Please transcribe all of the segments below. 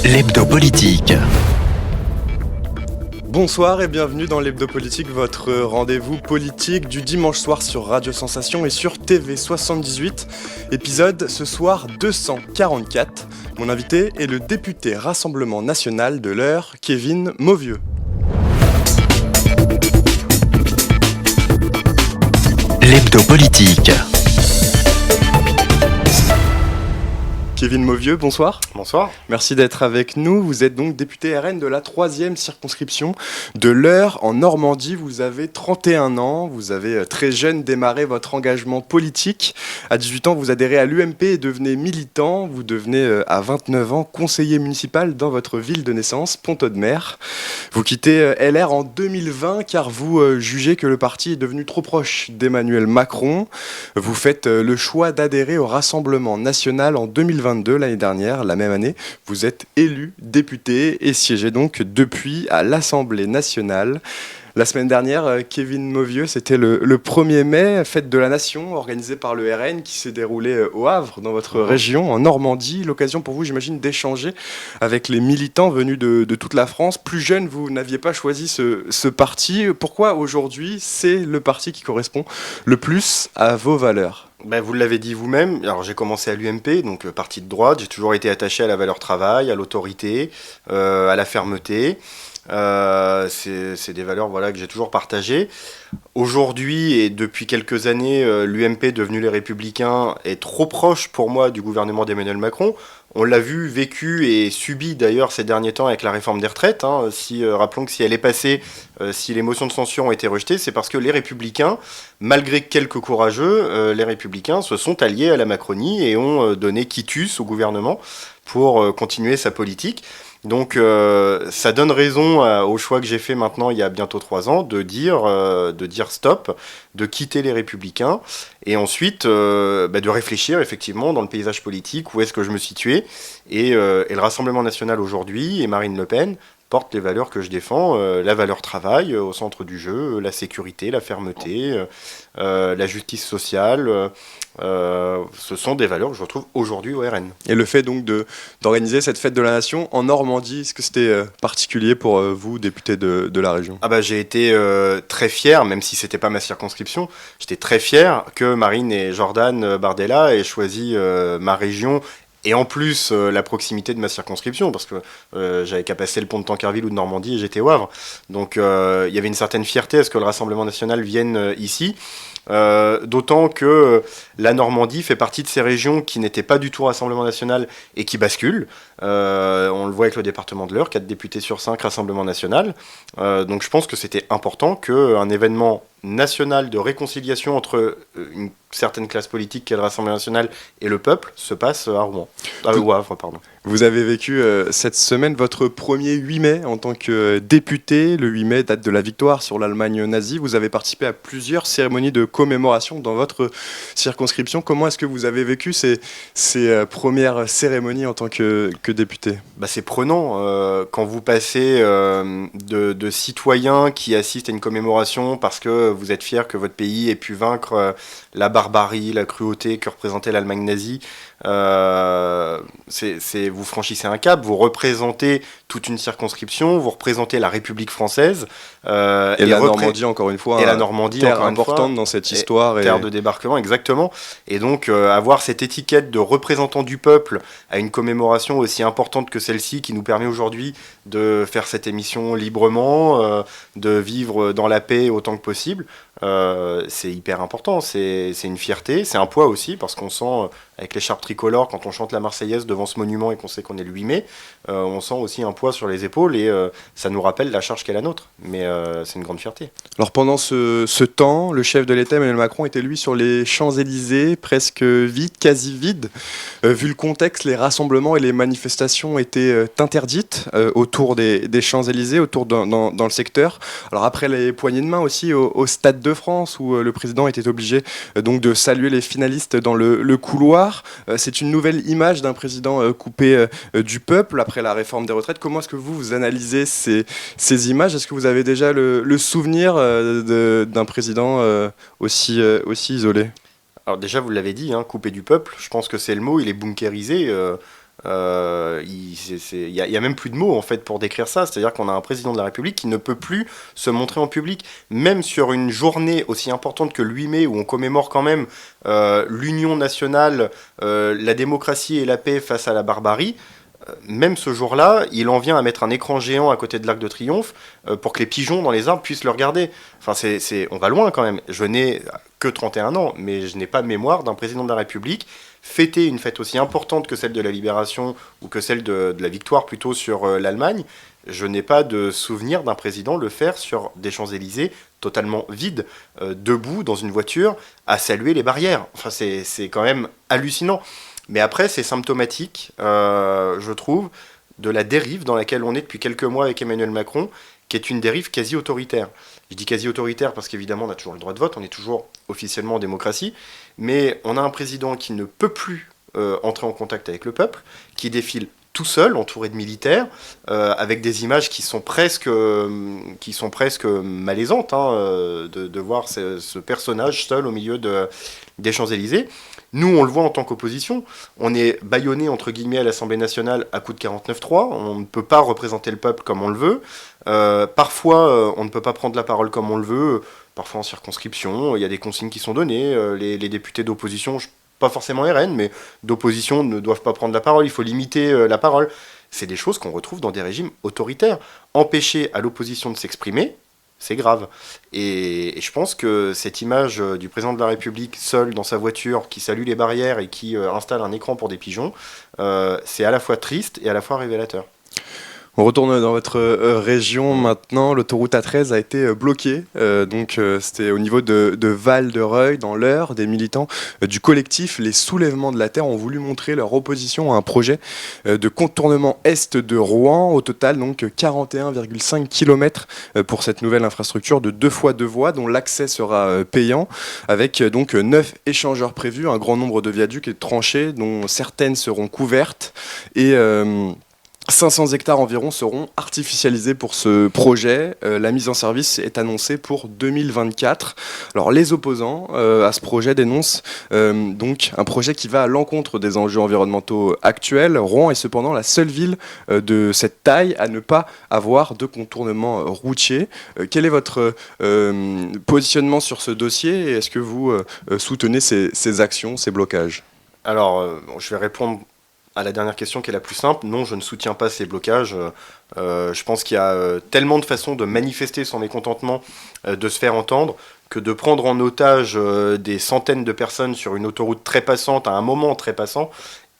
L'hebdo politique. Bonsoir et bienvenue dans l'hebdo politique, votre rendez-vous politique du dimanche soir sur Radio Sensation et sur TV 78. Épisode ce soir 244. Mon invité est le député Rassemblement National de l'Eure, Kevin Mauvieux. L'hebdo politique. Kevin Mauvieux, bonsoir. Bonsoir. Merci d'être avec nous. Vous êtes donc député RN de la 3e circonscription de l'Eure en Normandie. Vous avez 31 ans, vous avez très jeune démarré votre engagement politique. À 18 ans, vous adhérez à l'UMP et devenez militant. Vous devenez à 29 ans conseiller municipal dans votre ville de naissance, Pont-Audemer. Vous quittez LR en 2020 car vous jugez que le parti est devenu trop proche d'Emmanuel Macron. Vous faites le choix d'adhérer au Rassemblement National en 2022, l'année dernière, la même année. Vous êtes élu député et siégez donc depuis à l'Assemblée nationale. La semaine dernière, Kevin Mauvieux, c'était le 1er mai, fête de la Nation, organisée par le RN, qui s'est déroulée au Havre, dans votre région, en Normandie. L'occasion pour vous, j'imagine, d'échanger avec les militants venus de toute la France. Plus jeune, vous n'aviez pas choisi ce parti. Pourquoi aujourd'hui, c'est le parti qui correspond le plus à vos valeurs ? Vous l'avez dit vous-même, alors j'ai commencé à l'UMP, donc parti de droite, j'ai toujours été attaché à la valeur travail, à l'autorité, à la fermeté. C'est des valeurs que j'ai toujours partagées. Aujourd'hui et depuis quelques années, l'UMP devenu les Républicains est trop proche pour moi du gouvernement d'Emmanuel Macron. On l'a vu, vécu et subi d'ailleurs ces derniers temps avec la réforme des retraites. Rappelons que si elle est passée, si les motions de censure ont été rejetées, c'est parce que les Républicains, malgré quelques courageux, les Républicains se sont alliés à la Macronie et ont donné quitus au gouvernement pour continuer sa politique. Donc ça donne raison au choix que j'ai fait maintenant il y a bientôt 3 ans de dire stop, de quitter les Républicains et ensuite de réfléchir effectivement dans le paysage politique où est-ce que je me situais et le Rassemblement National aujourd'hui et Marine Le Pen portent les valeurs que je défends, la valeur travail au centre du jeu, la sécurité, la fermeté, la justice sociale. Ce sont des valeurs que je retrouve aujourd'hui au RN. Et le fait donc d'organiser cette fête de la Nation en Normandie, est-ce que c'était particulier pour vous, député de la région ? J'ai été très fier, même si c'était pas ma circonscription, j'étais très fier que Marine et Jordan Bardella aient choisi ma région. Et en plus, la proximité de ma circonscription, parce que j'avais qu'à passer le pont de Tancarville ou de Normandie et j'étais au Havre. Donc il y avait une certaine fierté à ce que le Rassemblement National vienne ici. D'autant que la Normandie fait partie de ces régions qui n'étaient pas du tout Rassemblement National et qui basculent. On le voit avec le département de l'Eure, 4 députés sur 5 Rassemblement National. Donc je pense que c'était important qu'un événement national de réconciliation entre une certaine classe politique qu'est le Rassemblement National et le peuple se passe à Rouen. Au Havre, pardon. Vous avez vécu cette semaine votre premier 8 mai en tant que député. Le 8 mai, date de la victoire sur l'Allemagne nazie. Vous avez participé à plusieurs cérémonies de commémoration dans votre circonscription. Comment est-ce que vous avez vécu ces premières cérémonies en tant que député ? C'est prenant. Quand vous passez de citoyens qui assistent à une commémoration parce que vous êtes fiers que votre pays ait pu vaincre la barbarie, la cruauté que représentait l'Allemagne nazie, vous franchissez un cap, vous représentez toute une circonscription, vous représentez la République française. Et la Normandie, encore une fois, la Normandie, terre importante dans cette histoire. Terre de débarquement, exactement. Et donc, avoir cette étiquette de représentant du peuple à une commémoration aussi importante que celle-ci, qui nous permet aujourd'hui de faire cette émission librement, de vivre dans la paix autant que possible, c'est hyper important. C'est une fierté, c'est un poids aussi, parce qu'on sent, avec l'écharpe tricolore, quand on chante la Marseillaise devant ce monument et qu'on sait qu'on est le 8 mai, on sent aussi un poids sur les épaules et ça nous rappelle la charge qu'est la nôtre. Mais c'est une grande fierté. Alors pendant ce temps, le chef de l'État, Emmanuel Macron, était lui sur les Champs-Élysées, presque vide, quasi vide. Vu le contexte, les rassemblements et les manifestations étaient interdites autour des Champs-Élysées, autour dans le secteur. Alors après les poignées de main aussi au Stade de France, où le président était obligé donc de saluer les finalistes dans le couloir. C'est une nouvelle image d'un président coupé du peuple après la réforme des retraites. Comment est-ce que vous analysez ces images ? Est-ce que vous avez déjà le souvenir d'un président aussi isolé ? Alors déjà, vous l'avez dit, coupé du peuple, je pense que c'est le mot, il est bunkérisé. Il y a même plus de mots en fait pour décrire ça. C'est-à-dire qu'on a un président de la République qui ne peut plus se montrer en public, même sur une journée aussi importante que le 8 mai où on commémore quand même l'union nationale, la démocratie et la paix face à la barbarie. Même ce jour-là, il en vient à mettre un écran géant à côté de l'Arc de Triomphe pour que les pigeons dans les arbres puissent le regarder. Enfin, on va loin quand même. Je n'ai que 31 ans, mais je n'ai pas de mémoire d'un président de la République fêter une fête aussi importante que celle de la Libération ou que celle de la victoire plutôt sur l'Allemagne. Je n'ai pas de souvenir d'un président le faire sur des Champs-Élysées totalement vides, debout dans une voiture, à saluer les barrières. Enfin, c'est quand même hallucinant. Mais après, c'est symptomatique, je trouve, de la dérive dans laquelle on est depuis quelques mois avec Emmanuel Macron, qui est une dérive quasi autoritaire. Je dis quasi autoritaire parce qu'évidemment, on a toujours le droit de vote, on est toujours officiellement en démocratie, mais on a un président qui ne peut plus entrer en contact avec le peuple, qui défile tout seul, entouré de militaires, avec des images qui sont presque malaisantes, de voir ce personnage seul au milieu des Champs-Élysées. Nous, on le voit en tant qu'opposition, on est bâillonné, entre guillemets, à l'Assemblée nationale à coup de 49-3, on ne peut pas représenter le peuple comme on le veut, parfois on ne peut pas prendre la parole comme on le veut, parfois en circonscription, il y a des consignes qui sont données, les députés d'opposition, pas forcément RN, mais d'opposition ne doivent pas prendre la parole, il faut limiter la parole. C'est des choses qu'on retrouve dans des régimes autoritaires. Empêcher à l'opposition de s'exprimer, c'est grave. Et je pense que cette image du président de la République seul dans sa voiture, qui salue les barrières et qui installe un écran pour des pigeons, c'est à la fois triste et à la fois révélateur. On retourne dans votre région maintenant. L'autoroute A13 a été bloquée. C'était au niveau de Val-de-Reuil, dans l'Eure. Des militants du collectif Les Soulèvements de la Terre ont voulu montrer leur opposition à un projet de contournement est de Rouen. Au total, donc 41,5 km pour cette nouvelle infrastructure de 2 fois 2 voies, dont l'accès sera payant, avec donc 9 échangeurs prévus, un grand nombre de viaducs et de tranchées, dont certaines seront couvertes. Et 500 hectares environ seront artificialisés pour ce projet. La mise en service est annoncée pour 2024. Alors les opposants à ce projet dénoncent donc un projet qui va à l'encontre des enjeux environnementaux actuels. Rouen est cependant la seule ville de cette taille à ne pas avoir de contournement routier. Quel est votre positionnement sur ce dossier et est-ce que vous soutenez ces actions, ces blocages ? Alors, je vais répondre à la dernière question qui est la plus simple. Non, je ne soutiens pas ces blocages. Je pense qu'il y a tellement de façons de manifester son mécontentement, de se faire entendre, que de prendre en otage des centaines de personnes sur une autoroute très passante, à un moment très passant,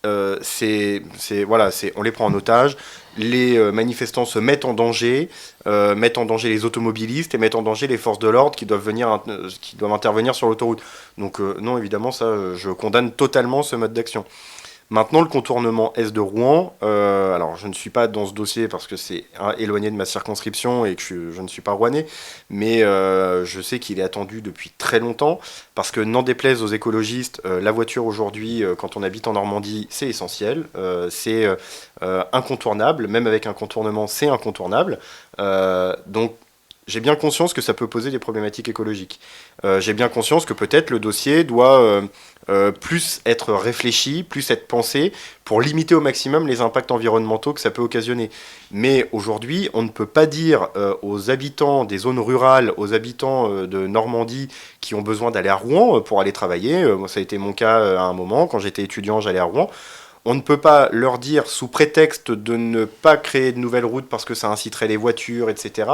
on les prend en otage. Les manifestants se mettent en danger les automobilistes et mettent en danger les forces de l'ordre qui doivent intervenir sur l'autoroute. Donc non, évidemment, ça, je condamne totalement ce mode d'action. Maintenant, le contournement est de Rouen, alors je ne suis pas dans ce dossier parce que c'est éloigné de ma circonscription et que je ne suis pas rouennais, mais je sais qu'il est attendu depuis très longtemps parce que n'en déplaise aux écologistes, la voiture aujourd'hui, quand on habite en Normandie, c'est essentiel, c'est incontournable, même avec un contournement, c'est incontournable. Donc, j'ai bien conscience que ça peut poser des problématiques écologiques. J'ai bien conscience que peut-être le dossier doit plus être réfléchi, plus être pensé pour limiter au maximum les impacts environnementaux que ça peut occasionner. Mais aujourd'hui, on ne peut pas dire aux habitants des zones rurales, aux habitants de Normandie qui ont besoin d'aller à Rouen pour aller travailler, ça a été mon cas à un moment, quand j'étais étudiant, j'allais à Rouen. On ne peut pas leur dire, sous prétexte de ne pas créer de nouvelles routes parce que ça inciterait les voitures, etc.,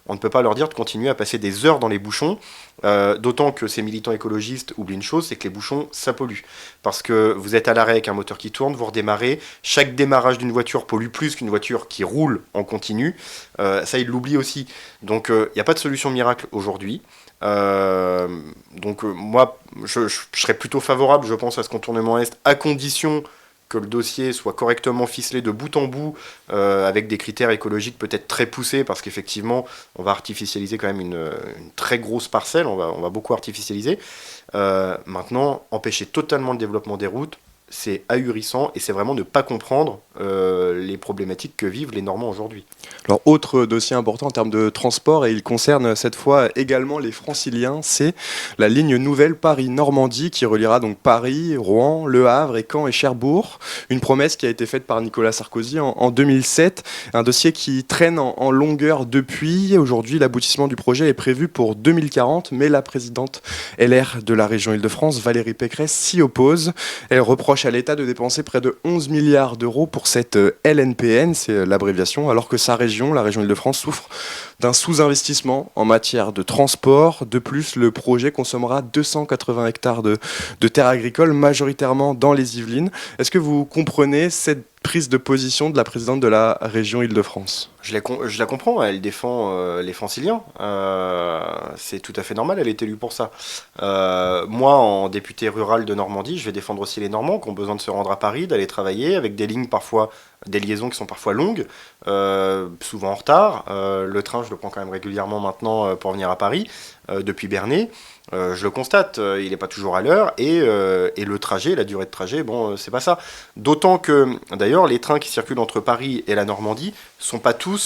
on ne peut pas leur dire de continuer à passer des heures dans les bouchons, d'autant que ces militants écologistes oublient une chose, c'est que les bouchons, ça pollue. Parce que vous êtes à l'arrêt avec un moteur qui tourne, vous redémarrez, chaque démarrage d'une voiture pollue plus qu'une voiture qui roule en continu, ça ils l'oublient aussi. Donc il n'y a pas de solution miracle aujourd'hui. Moi, je serais plutôt favorable, je pense, à ce contournement est, à condition que le dossier soit correctement ficelé de bout en bout, avec des critères écologiques peut-être très poussés, parce qu'effectivement, on va artificialiser quand même une très grosse parcelle, on va beaucoup artificialiser. Maintenant, empêcher totalement le développement des routes, c'est ahurissant et c'est vraiment ne pas comprendre les problématiques que vivent les Normands aujourd'hui. Alors, autre dossier important en termes de transport, et il concerne cette fois également les franciliens, c'est la ligne nouvelle Paris-Normandie qui reliera donc Paris, Rouen, Le Havre et Caen et Cherbourg. Une promesse qui a été faite par Nicolas Sarkozy en 2007. Un dossier qui traîne en longueur depuis. Aujourd'hui, l'aboutissement du projet est prévu pour 2040, mais la présidente LR de la région Île-de-France, Valérie Pécresse, s'y oppose. Elle reproche à l'État de dépenser près de 11 milliards d'euros pour cette LNPN, c'est l'abréviation, alors que sa région, la région Île-de-France, souffre d'un sous-investissement en matière de transport. De plus, le projet consommera 280 hectares de terres agricoles, majoritairement dans les Yvelines. Est-ce que vous comprenez cette prise de position de la présidente de la région Île-de-France ? Je la comprends, elle défend les franciliens. C'est tout à fait normal, elle est élue pour ça. Moi, en député rural de Normandie, je vais défendre aussi les Normands qui ont besoin de se rendre à Paris, d'aller travailler, avec des lignes parfois, des liaisons qui sont parfois longues, souvent en retard. Le train, je le prends quand même régulièrement maintenant pour venir à Paris, depuis Bernay. Je le constate, il n'est pas toujours à l'heure, et le trajet, la durée de trajet, bon, c'est pas ça. D'autant que, d'ailleurs, les trains qui circulent entre Paris et la Normandie sont pas tous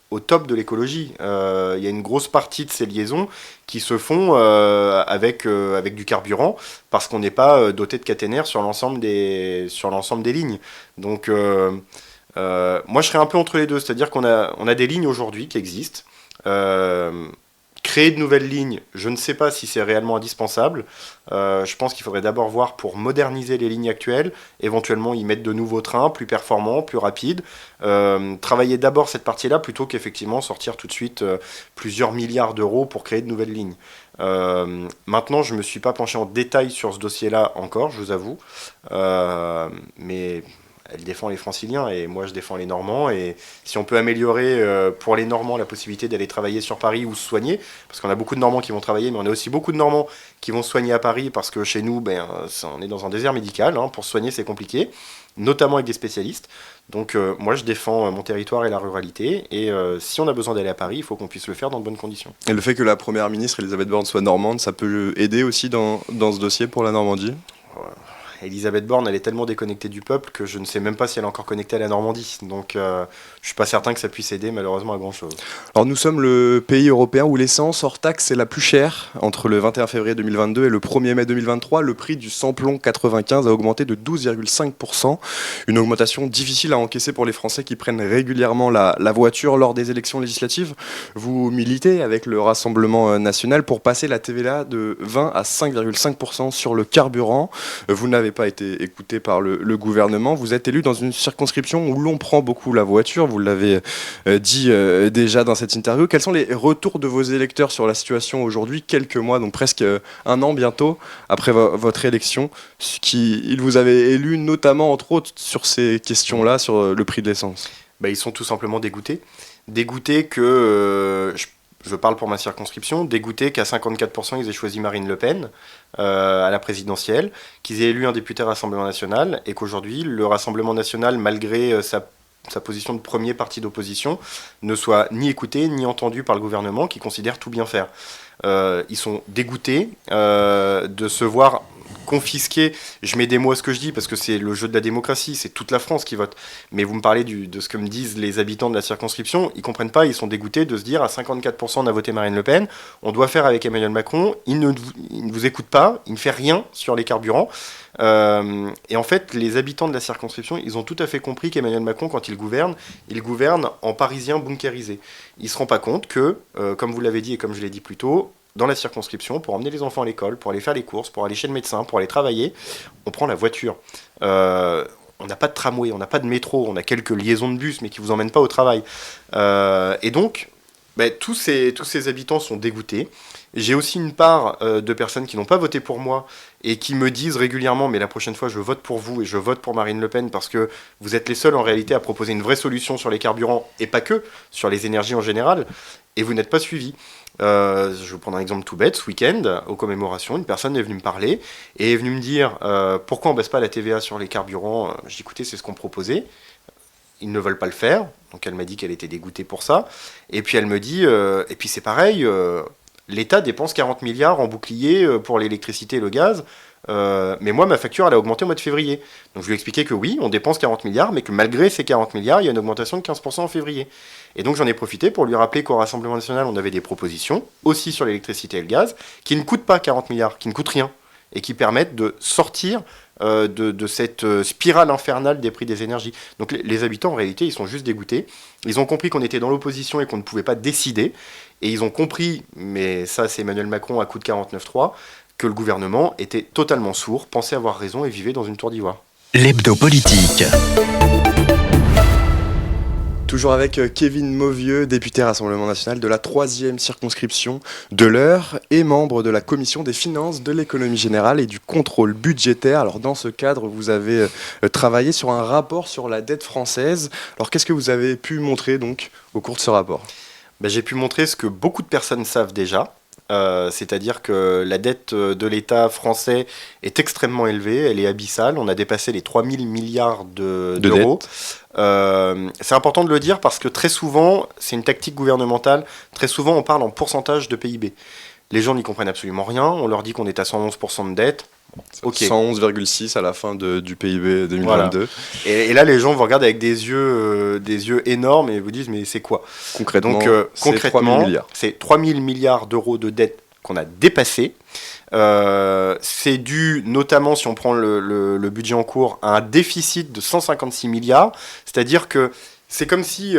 au top de l'écologie. Il y a une grosse partie de ces liaisons qui se font avec du carburant, parce qu'on n'est pas doté de caténaires sur l'ensemble des lignes. Donc, moi, je serais un peu entre les deux, c'est-à-dire qu'on a des lignes aujourd'hui qui existent. Créer de nouvelles lignes, je ne sais pas si c'est réellement indispensable. Je pense qu'il faudrait d'abord voir pour moderniser les lignes actuelles, éventuellement y mettre de nouveaux trains plus performants, plus rapides. Travailler d'abord cette partie-là plutôt qu'effectivement sortir tout de suite plusieurs milliards d'euros pour créer de nouvelles lignes. Maintenant, je ne me suis pas penché en détail sur ce dossier-là encore, je vous avoue. Mais elle défend les franciliens et moi je défends les Normands, et si on peut améliorer pour les Normands la possibilité d'aller travailler sur Paris ou se soigner, parce qu'on a beaucoup de Normands qui vont travailler, mais on a aussi beaucoup de Normands qui vont se soigner à Paris, parce que chez nous on est dans un désert médical, pour se soigner c'est compliqué, notamment avec des spécialistes. Donc moi je défends mon territoire et la ruralité, et si on a besoin d'aller à Paris, il faut qu'on puisse le faire dans de bonnes conditions. Et le fait que la première ministre Elisabeth Borne soit normande, ça peut aider aussi dans ce dossier pour la Normandie ? Elisabeth Borne, elle est tellement déconnectée du peuple que je ne sais même pas si elle est encore connectée à la Normandie. Donc je suis pas certain que ça puisse aider malheureusement à grand chose. Alors nous sommes le pays européen où l'essence hors taxe est la plus chère. Entre le 21 février 2022 et le 1er mai 2023, le prix du samplon 95 a augmenté de 12,5%. Une augmentation difficile à encaisser pour les Français qui prennent régulièrement la voiture lors des élections législatives. Vous militez avec le Rassemblement national pour passer la TVA de 20 à 5,5% sur le carburant. Vous n'avez pas été écouté par le gouvernement. Vous êtes élu dans une circonscription où l'on prend beaucoup la voiture. Vous l'avez dit déjà dans cette interview. Quels sont les retours de vos électeurs sur la situation aujourd'hui, quelques mois, donc presque un an bientôt, après votre élection, ils vous avaient élu notamment, entre autres, sur ces questions-là, sur le prix de l'essence ? Ils sont tout simplement dégoûtés. Dégoûtés que... Je parle pour ma circonscription, dégoûté qu'à 54% ils aient choisi Marine Le Pen à la présidentielle, qu'ils aient élu un député Rassemblement National, et qu'aujourd'hui le Rassemblement National, malgré sa position de premier parti d'opposition, ne soit ni écouté ni entendu par le gouvernement qui considère tout bien faire. Ils sont dégoûtés de se voir confisquer, je mets des mots à ce que je dis parce que c'est le jeu de la démocratie, c'est toute la France qui vote, mais vous me parlez de ce que me disent les habitants de la circonscription, ils comprennent pas, ils sont dégoûtés de se dire à 54% on a voté Marine Le Pen, on doit faire avec Emmanuel Macron, il ne vous écoute pas, il ne fait rien sur les carburants, et en fait les habitants de la circonscription, ils ont tout à fait compris qu'Emmanuel Macron, quand il gouverne en parisien bunkérisé. Il se rend pas compte que, comme vous l'avez dit et comme je l'ai dit plus tôt, dans la circonscription, pour emmener les enfants à l'école, pour aller faire les courses, pour aller chez le médecin, pour aller travailler, on prend la voiture. On n'a pas de tramway, on n'a pas de métro, on a quelques liaisons de bus, mais qui ne vous emmènent pas au travail. Et donc, tous ces habitants sont dégoûtés. J'ai aussi une part de personnes qui n'ont pas voté pour moi et qui me disent régulièrement « mais la prochaine fois, je vote pour vous et je vote pour Marine Le Pen parce que vous êtes les seuls en réalité à proposer une vraie solution sur les carburants et pas que, sur les énergies en général, et vous n'êtes pas suivis ». Je vais prendre un exemple tout bête. Ce week-end, aux commémorations, une personne est venue me parler et est venue me dire pourquoi on ne baisse pas la TVA sur les carburants. J'ai dit écoutez, c'est ce qu'on proposait. Ils ne veulent pas le faire. Donc elle m'a dit qu'elle était dégoûtée pour ça. Et puis elle me dit et puis c'est pareil, l'État dépense 40 milliards en bouclier pour l'électricité et le gaz. mais moi, ma facture, elle a augmenté au mois de février. Donc je lui ai expliqué que oui, on dépense 40 milliards, mais que malgré ces 40 milliards, il y a une augmentation de 15% en février. Et donc j'en ai profité pour lui rappeler qu'au Rassemblement national, on avait des propositions, aussi sur l'électricité et le gaz, qui ne coûtent pas 40 milliards, qui ne coûtent rien, et qui permettent de sortir de cette spirale infernale des prix des énergies. Donc les habitants, en réalité, ils sont juste dégoûtés. Ils ont compris qu'on était dans l'opposition et qu'on ne pouvait pas décider. Et ils ont compris, mais ça c'est Emmanuel Macron à coup de 49.3, que le gouvernement était totalement sourd, pensait avoir raison et vivait dans une tour d'ivoire. L'hebdo politique. Toujours avec Kevin Mauvieux, député Rassemblement national de la 3e circonscription de l'Eure et membre de la commission des finances, de l'économie générale et du contrôle budgétaire. Alors dans ce cadre, vous avez travaillé sur un rapport sur la dette française. Alors qu'est-ce que vous avez pu montrer donc au cours de ce rapport ? J'ai pu montrer ce que beaucoup de personnes savent déjà. C'est-à-dire que la dette de l'État français est extrêmement élevée, elle est abyssale, on a dépassé les 3 000 milliards d'euros. C'est important de le dire parce que très souvent, c'est une tactique gouvernementale, très souvent on parle en pourcentage de PIB. Les gens n'y comprennent absolument rien, on leur dit qu'on est à 111% de dette. Okay. 111,6 à la fin du PIB 2022. Voilà. Et là, les gens vous regardent avec des yeux énormes et vous disent mais c'est quoi ? Concrètement, Donc, concrètement 3 000 milliards. C'est 3 000 milliards d'euros de dette qu'on a dépassé. C'est dû notamment, si on prend le budget en cours, à un déficit de 156 milliards. C'est-à-dire que c'est comme si,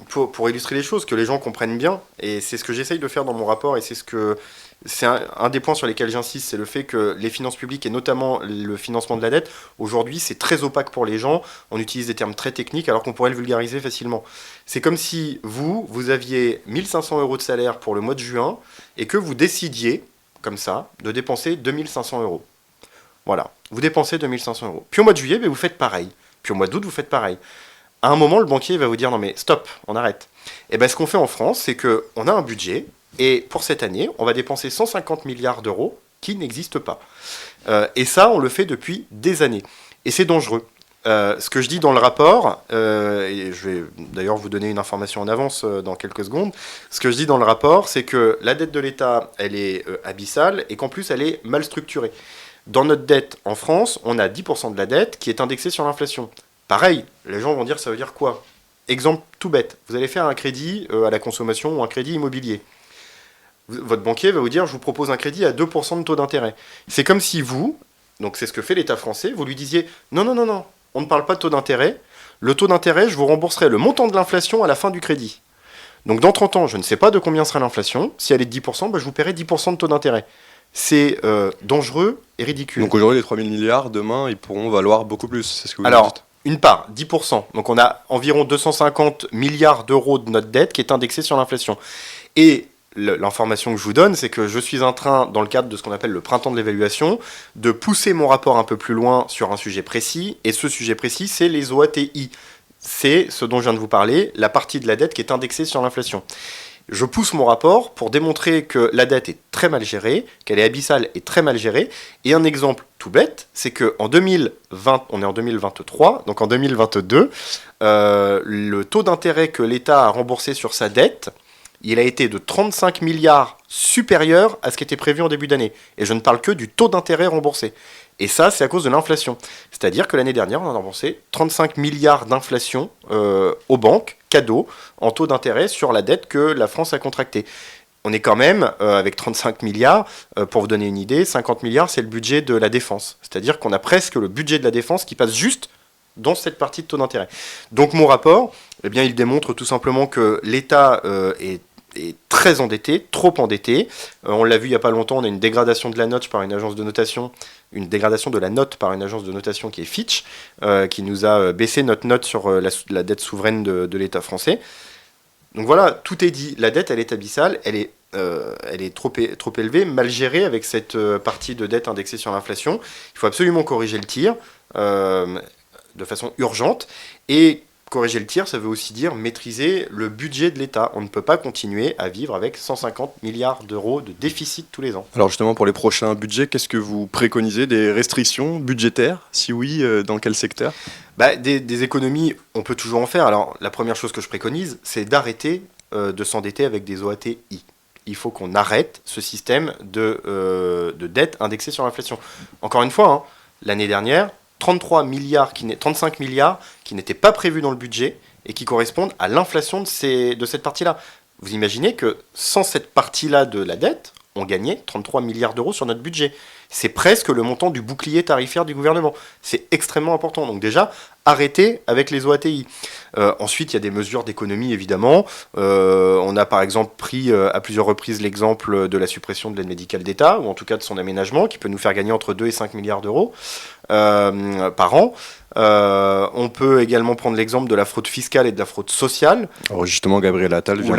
pour illustrer les choses, que les gens comprennent bien, et c'est ce que j'essaye de faire dans mon rapport, et c'est un des points sur lesquels j'insiste, c'est le fait que les finances publiques, et notamment le financement de la dette, aujourd'hui, c'est très opaque pour les gens. On utilise des termes très techniques alors qu'on pourrait le vulgariser facilement. C'est comme si vous aviez 1 500 euros de salaire pour le mois de juin et que vous décidiez, comme ça, de dépenser 2 500 euros. Voilà, vous dépensez 2 500 euros. Puis au mois de juillet, vous faites pareil. Puis au mois d'août, vous faites pareil. À un moment, le banquier va vous dire « Non mais stop, on arrête ». Et bien ce qu'on fait en France, c'est qu'on a un budget, et pour cette année, on va dépenser 150 milliards d'euros qui n'existent pas. Et ça, on le fait depuis des années. Et c'est dangereux. Ce que je dis dans le rapport, et je vais d'ailleurs vous donner une information en avance dans quelques secondes, ce que je dis dans le rapport, c'est que la dette de l'État, elle est abyssale, et qu'en plus, elle est mal structurée. Dans notre dette en France, on a 10% de la dette qui est indexée sur l'inflation. Pareil, les gens vont dire, ça veut dire quoi ? Exemple tout bête, vous allez faire un crédit à la consommation ou un crédit immobilier. Votre banquier va vous dire, je vous propose un crédit à 2% de taux d'intérêt. C'est comme si vous, donc c'est ce que fait l'État français, vous lui disiez, non, on ne parle pas de taux d'intérêt. Le taux d'intérêt, je vous rembourserai le montant de l'inflation à la fin du crédit. Donc dans 30 ans, je ne sais pas de combien sera l'inflation. Si elle est de 10%, je vous paierai 10% de taux d'intérêt. C'est dangereux et ridicule. Donc aujourd'hui, les 3 000 milliards, demain, ils pourront valoir beaucoup plus, c'est ce que vous Alors, dites. Une part, 10%. Donc on a environ 250 milliards d'euros de notre dette qui est indexée sur l'inflation. Et l'information que je vous donne, c'est que je suis en train, dans le cadre de ce qu'on appelle le printemps de l'évaluation, de pousser mon rapport un peu plus loin sur un sujet précis. Et ce sujet précis, c'est les OATI. C'est ce dont je viens de vous parler, la partie de la dette qui est indexée sur l'inflation. Je pousse mon rapport pour démontrer que la dette est très mal gérée, qu'elle est abyssale et très mal gérée. Et un exemple tout bête, c'est qu'en 2020, on est en 2023, donc en 2022, le taux d'intérêt que l'État a remboursé sur sa dette, il a été de 35 milliards supérieur à ce qui était prévu en début d'année. Et je ne parle que du taux d'intérêt remboursé. Et ça, c'est à cause de l'inflation. C'est-à-dire que l'année dernière, on a remboursé 35 milliards d'inflation aux banques, cadeaux, en taux d'intérêt sur la dette que la France a contractée. On est quand même, avec 35 milliards, pour vous donner une idée, 50 milliards, c'est le budget de la défense. C'est-à-dire qu'on a presque le budget de la défense qui passe juste dans cette partie de taux d'intérêt. Donc mon rapport, eh bien, il démontre tout simplement que l'État est très endetté, trop endetté. On l'a vu il n'y a pas longtemps, on a une dégradation de la note par une agence de notation, une dégradation de la note par une agence de notation qui est Fitch, qui nous a baissé notre note sur la dette souveraine de l'État français. Donc voilà, tout est dit. La dette, elle est abyssale, elle est trop élevée, mal gérée avec cette partie de dette indexée sur l'inflation. Il faut absolument corriger le tir de façon urgente. Et corriger le tir, ça veut aussi dire maîtriser le budget de l'État. On ne peut pas continuer à vivre avec 150 milliards d'euros de déficit tous les ans. Alors justement, pour les prochains budgets, qu'est-ce que vous préconisez ? Des restrictions budgétaires ? Si oui, dans quel secteur ? Des économies, on peut toujours en faire. Alors, la première chose que je préconise, c'est d'arrêter de s'endetter avec des OATI. il faut qu'on arrête ce système de dette indexée sur l'inflation. Encore une fois, hein, l'année dernière, 35 milliards qui n'étaient pas prévus dans le budget et qui correspondent à l'inflation de cette partie-là. Vous imaginez que sans cette partie-là de la dette, on gagnait 33 milliards d'euros sur notre budget. C'est presque le montant du bouclier tarifaire du gouvernement. C'est extrêmement important. Donc déjà, arrêtez avec les OATI. Ensuite, il y a des mesures d'économie, évidemment. On a par exemple pris à plusieurs reprises l'exemple de la suppression de l'aide médicale d'État, ou en tout cas de son aménagement, qui peut nous faire gagner entre 2 et 5 milliards d'euros par an. On peut également prendre l'exemple de la fraude fiscale et de la fraude sociale. Alors justement, Gabriel Attal vient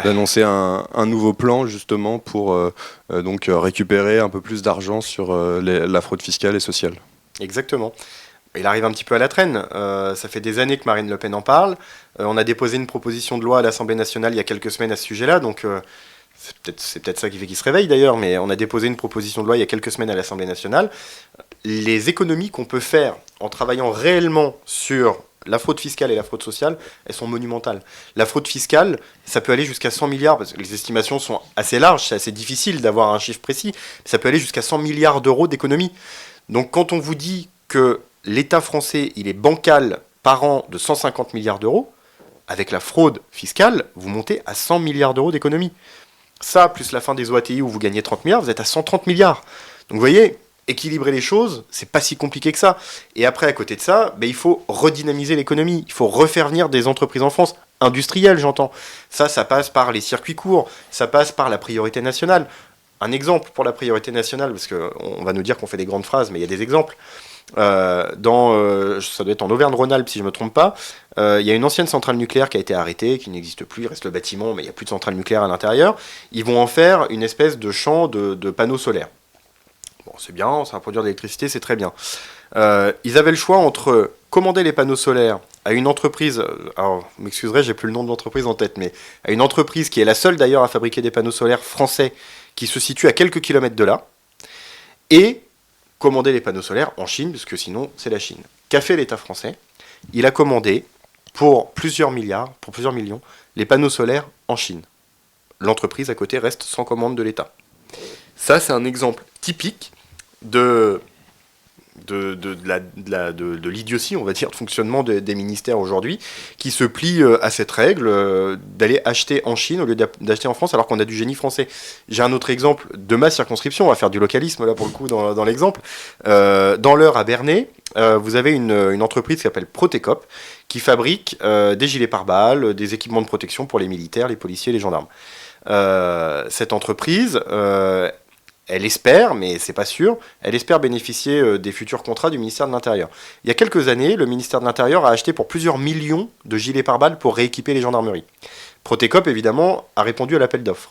d'annoncer un nouveau plan justement pour donc récupérer un peu plus d'argent sur la fraude fiscale et sociale. Exactement. Il arrive un petit peu à la traîne. Ça fait des années que Marine Le Pen en parle. On a déposé une proposition de loi à l'Assemblée nationale il y a quelques semaines à ce sujet-là, donc c'est peut-être ça qui fait qu'il se réveille d'ailleurs, mais on a déposé une proposition de loi il y a quelques semaines à l'Assemblée nationale. Les économies qu'on peut faire en travaillant réellement sur la fraude fiscale et la fraude sociale, elles sont monumentales. La fraude fiscale, ça peut aller jusqu'à 100 milliards, parce que les estimations sont assez larges, c'est assez difficile d'avoir un chiffre précis, mais ça peut aller jusqu'à 100 milliards d'euros d'économies. Donc quand on vous dit que l'État français, il est bancal par an de 150 milliards d'euros, avec la fraude fiscale, vous montez à 100 milliards d'euros d'économies. Ça, plus la fin des OATI où vous gagnez 30 milliards, vous êtes à 130 milliards. Donc vous voyez, équilibrer les choses, c'est pas si compliqué que ça. Et après, à côté de ça, il faut redynamiser l'économie. Il faut refaire venir des entreprises en France, industrielles, j'entends. Ça passe par les circuits courts, ça passe par la priorité nationale. Un exemple pour la priorité nationale, parce qu'on va nous dire qu'on fait des grandes phrases, mais il y a des exemples. Ça doit être en Auvergne-Rhône-Alpes si je ne me trompe pas, il y a une ancienne centrale nucléaire qui a été arrêtée, qui n'existe plus, il reste le bâtiment mais il n'y a plus de centrale nucléaire à l'intérieur. Ils vont en faire une espèce de champ de panneaux solaires. Bon, c'est bien, ça va produire de l'électricité, c'est très bien. Ils avaient le choix entre commander les panneaux solaires à une entreprise, alors vous m'excuserez, j'ai plus le nom de l'entreprise en tête, mais à une entreprise qui est la seule d'ailleurs à fabriquer des panneaux solaires français, qui se situe à quelques kilomètres de là, et commander les panneaux solaires en Chine, puisque sinon c'est la Chine. Qu'a fait l'État français ? Il a commandé pour plusieurs millions, les panneaux solaires en Chine. L'entreprise à côté reste sans commande de l'État. Ça, c'est un exemple typique de l'idiotie, on va dire, de fonctionnement des ministères aujourd'hui, qui se plient à cette règle d'aller acheter en Chine au lieu d'acheter en France, alors qu'on a du génie français. J'ai un autre exemple de ma circonscription, on va faire du localisme là pour le coup dans l'exemple. Dans l'Eure à Bernay, vous avez une entreprise qui s'appelle Protecop, qui fabrique des gilets pare-balles, des équipements de protection pour les militaires, les policiers, les gendarmes. Cette entreprise... elle espère, mais c'est pas sûr, elle espère bénéficier des futurs contrats du ministère de l'Intérieur. Il y a quelques années, le ministère de l'Intérieur a acheté pour plusieurs millions de gilets pare-balles pour rééquiper les gendarmeries. Protecop, évidemment, a répondu à l'appel d'offres.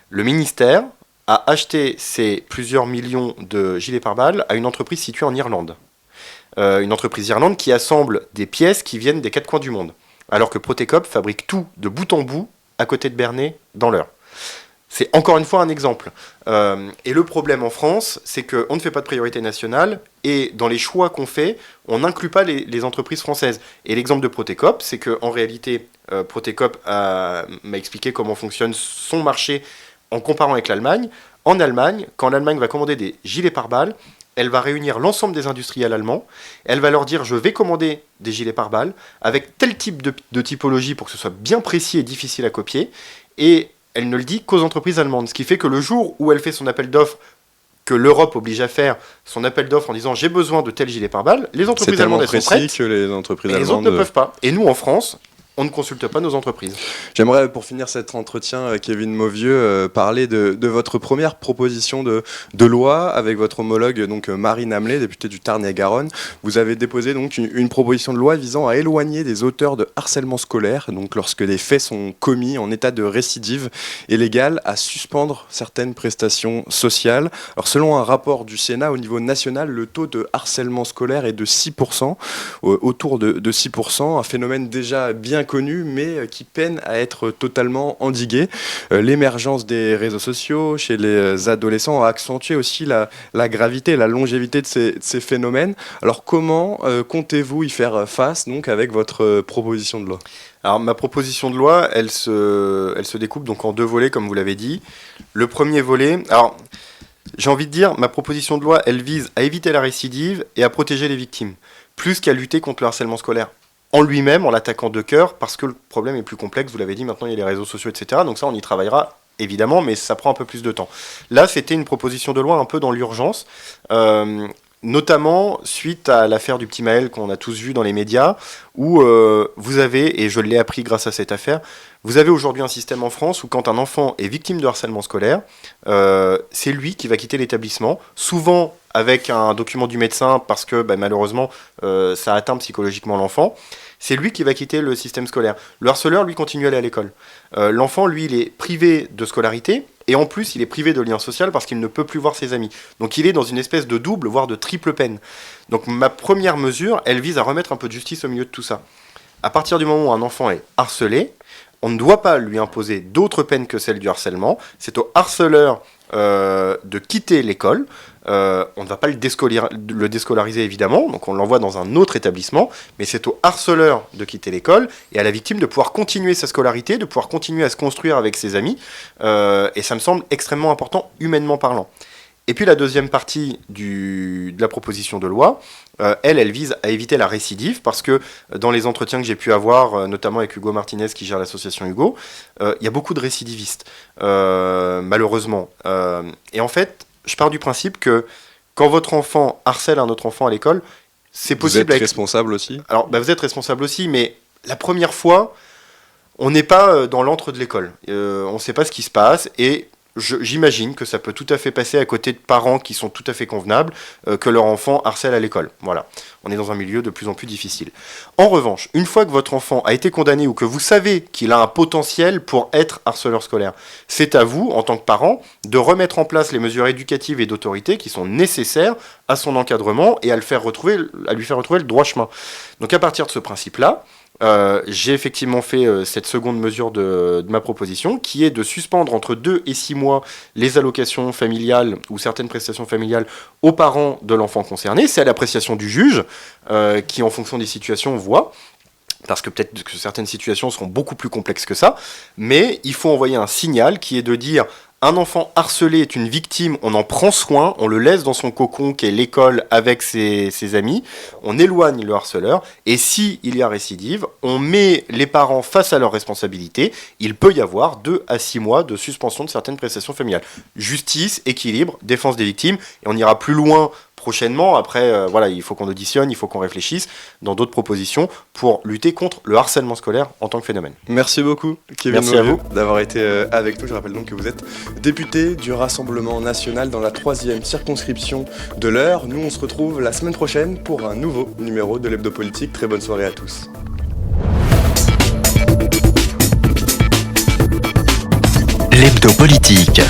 Le ministère a acheté ces plusieurs millions de gilets pare-balles à une entreprise située en Irlande. Une entreprise irlande qui assemble des pièces qui viennent des quatre coins du monde. Alors que Protecop fabrique tout de bout en bout à côté de Bernay, dans l'Eure. C'est encore une fois un exemple. Et le problème en France, c'est qu'on ne fait pas de priorité nationale et dans les choix qu'on fait, on n'inclut pas les entreprises françaises. Et l'exemple de Protecop, c'est qu'en réalité, Protecop m'a expliqué comment fonctionne son marché en comparant avec l'Allemagne. En Allemagne, quand l'Allemagne va commander des gilets pare-balles, elle va réunir l'ensemble des industriels allemands, elle va leur dire « je vais commander des gilets pare-balles avec tel type de typologie pour que ce soit bien précis et difficile à copier » et elle ne le dit qu'aux entreprises allemandes. Ce qui fait que le jour où elle fait son appel d'offres, que l'Europe oblige à faire son appel d'offres en disant j'ai besoin de tel gilet pare-balles, les entreprises allemandes elles sont prêtes, que les entreprises et les autres ne peuvent pas. Et nous en France, on ne consulte pas nos entreprises. J'aimerais, pour finir cet entretien, Kevin Mauvieux, parler de votre première proposition de loi avec votre homologue, donc Marine Hamelé, députée du Tarn-et-Garonne. Vous avez déposé donc une proposition de loi visant à éloigner des auteurs de harcèlement scolaire, donc lorsque des faits sont commis en état de récidive et légal, à suspendre certaines prestations sociales. Alors, selon un rapport du Sénat au niveau national, le taux de harcèlement scolaire est de 6%, autour de 6%, un phénomène déjà bien connus, mais qui peinent à être totalement endigués. L'émergence des réseaux sociaux chez les adolescents a accentué aussi la gravité, la longévité de ces phénomènes. Alors comment comptez-vous y faire face donc, avec votre proposition de loi ? Alors ma proposition de loi, elle se découpe donc en 2 volets, comme vous l'avez dit. Le premier volet, alors j'ai envie de dire, ma proposition de loi, elle vise à éviter la récidive et à protéger les victimes, plus qu'à lutter contre le harcèlement scolaire en lui-même, en l'attaquant de cœur, parce que le problème est plus complexe, vous l'avez dit, maintenant il y a les réseaux sociaux, etc. Donc ça, on y travaillera évidemment, mais ça prend un peu plus de temps. Là, c'était une proposition de loi un peu dans l'urgence, notamment suite à l'affaire du petit Maël qu'on a tous vu dans les médias, où vous avez, et je l'ai appris grâce à cette affaire, vous avez aujourd'hui un système en France où quand un enfant est victime de harcèlement scolaire, c'est lui qui va quitter l'établissement, souvent avec un document du médecin parce que malheureusement ça atteint psychologiquement l'enfant. C'est lui qui va quitter le système scolaire. Le harceleur, lui, continue à aller à l'école. L'enfant, lui, il est privé de scolarité et en plus, il est privé de lien social parce qu'il ne peut plus voir ses amis. Donc il est dans une espèce de double, voire de triple peine. Donc ma première mesure, elle vise à remettre un peu de justice au milieu de tout ça. À partir du moment où un enfant est harcelé, on ne doit pas lui imposer d'autres peines que celles du harcèlement. C'est au harceleur de quitter l'école. On ne va pas le déscolariser évidemment, donc on l'envoie dans un autre établissement, mais c'est au harceleur de quitter l'école et à la victime de pouvoir continuer sa scolarité, de pouvoir continuer à se construire avec ses amis, et ça me semble extrêmement important humainement parlant. Et puis la deuxième partie de la proposition de loi, elle vise à éviter la récidive, parce que dans les entretiens que j'ai pu avoir, notamment avec Hugo Martinez qui gère l'association Hugo, il y a beaucoup de récidivistes, malheureusement. Et en fait, je pars du principe que quand votre enfant harcèle un autre enfant à l'école, c'est possible... Vous êtes responsable aussi ? Alors, vous êtes responsable aussi, mais la première fois, on n'est pas dans l'antre de l'école. On ne sait pas ce qui se passe, et j'imagine que ça peut tout à fait passer à côté de parents qui sont tout à fait convenables, que leur enfant harcèle à l'école. Voilà, on est dans un milieu de plus en plus difficile. En revanche, une fois que votre enfant a été condamné ou que vous savez qu'il a un potentiel pour être harceleur scolaire, c'est à vous, en tant que parent, de remettre en place les mesures éducatives et d'autorité qui sont nécessaires à son encadrement et à lui faire retrouver le droit chemin. Donc à partir de ce principe-là, j'ai effectivement fait cette seconde mesure de ma proposition, qui est de suspendre entre 2 et 6 mois les allocations familiales ou certaines prestations familiales aux parents de l'enfant concerné. C'est à l'appréciation du juge qui, en fonction des situations, voit, parce que peut-être que certaines situations seront beaucoup plus complexes que ça, mais il faut envoyer un signal qui est de dire: un enfant harcelé est une victime, on en prend soin, on le laisse dans son cocon qui est l'école avec ses amis, on éloigne le harceleur, et si il y a récidive, on met les parents face à leurs responsabilités. Il peut y avoir 2 à 6 mois de suspension de certaines prestations familiales. Justice, équilibre, défense des victimes, et on ira plus loin prochainement. Après, voilà, il faut qu'on auditionne, il faut qu'on réfléchisse dans d'autres propositions pour lutter contre le harcèlement scolaire en tant que phénomène. Merci beaucoup, Kevin Merci à vous d'avoir été avec nous. Je rappelle donc que vous êtes député du Rassemblement national dans la 3e circonscription de l'Eure. Nous, on se retrouve la semaine prochaine pour un nouveau numéro de l'Hebdo Politique. Très bonne soirée à tous. L'Hebdo Politique.